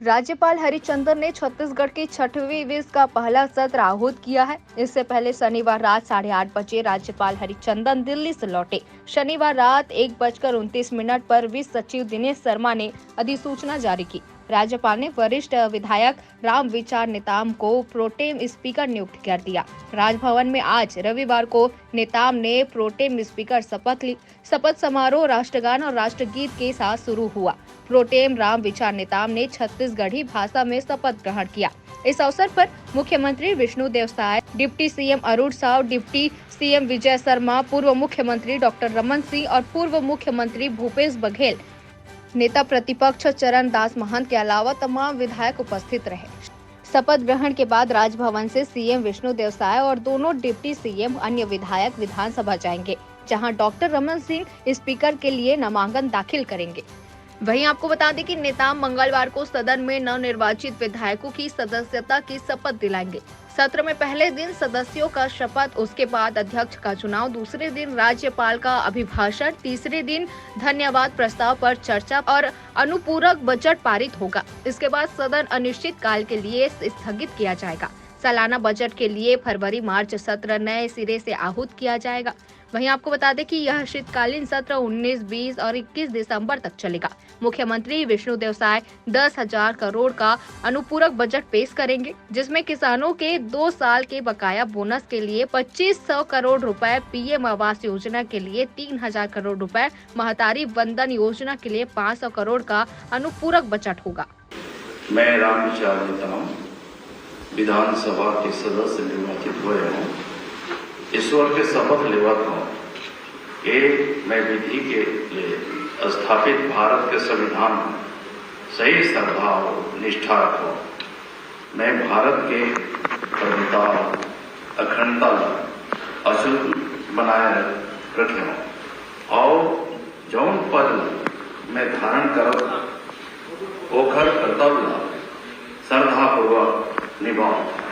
राज्यपाल हरिचंदन ने छत्तीसगढ़ की 6वीं विस का पहला सत्र आहूत किया है। इससे पहले शनिवार रात 8:30 बजे राज्यपाल हरिचंदन दिल्ली से लौटे। शनिवार रात 1:29 पर विस सचिव दिनेश शर्मा ने अधिसूचना जारी की। राज्यपाल ने वरिष्ठ विधायक रामविचार नेताम को प्रोटेम स्पीकर नियुक्त कर दिया। राजभवन में आज रविवार को नेताम ने प्रोटेम स्पीकर शपथ ली। शपथ समारोह राष्ट्रगान और राष्ट्रगीत के साथ शुरू हुआ। प्रोटेम रामविचार नेताम ने छत्तीसगढ़ी भाषा में शपथ ग्रहण किया। इस अवसर पर मुख्यमंत्री Vishnudeo Sai, deputy CM Arun Sao, deputy CM Vijay Sharma, पूर्व मुख्यमंत्री डॉक्टर रमन सिंह और पूर्व मुख्यमंत्री भूपेश बघेल, नेता प्रतिपक्ष चरण दास महंत के अलावा तमाम विधायक उपस्थित रहे। शपथ ग्रहण के बाद राजभवन से सीएम विष्णुदेव साय और दोनों डिप्टी सीएम अन्य विधायक विधानसभा जाएंगे, जहां डॉक्टर रमन सिंह स्पीकर के लिए नामांकन दाखिल करेंगे। वहीं आपको बता दें कि नेताम मंगलवार को सदन में नवनिर्वाचित विधायकों की सदस्यता की शपथ दिलाएंगे। सत्र में पहले दिन सदस्यों का शपथ, उसके बाद अध्यक्ष का चुनाव, दूसरे दिन राज्यपाल का अभिभाषण, तीसरे दिन धन्यवाद प्रस्ताव पर चर्चा और अनुपूरक बजट पारित होगा। इसके बाद सदन अनिश्चित काल के लिए स्थगित किया जाएगा। सालाना बजट के लिए फरवरी-मार्च सत्र नए सिरे से आहूत किया जाएगा। वहीं आपको बता दें कि यह शीतकालीन सत्र 19, 20 और 21 दिसंबर तक चलेगा। मुख्यमंत्री विष्णुदेव साय 10,000 करोड़ का अनुपूरक बजट पेश करेंगे, जिसमें किसानों के 2 साल के बकाया बोनस के लिए 2500 करोड़ रुपए, पीएम आवास योजना के लिए 3000 करोड़ रुपए, महतारी वंदन योजना के लिए 500 करोड़ का अनुपूरक बजट होगा। मैं रामविचार नेताम विधानसभा के सदस्य निर्वाचित हुए हूँ। ईश्वर के शपथ लेवत हूँ कि मैं विधि के लिए स्थापित भारत के संविधान में सही श्रद्धा और निष्ठा रखूँ। मैं भारत के प्रभुता अखंडता अचूक बनाए रखे और जौन पद मैं धारण करब ओकर कर्तव्य श्रद्धापूर्वक निभाऊँ।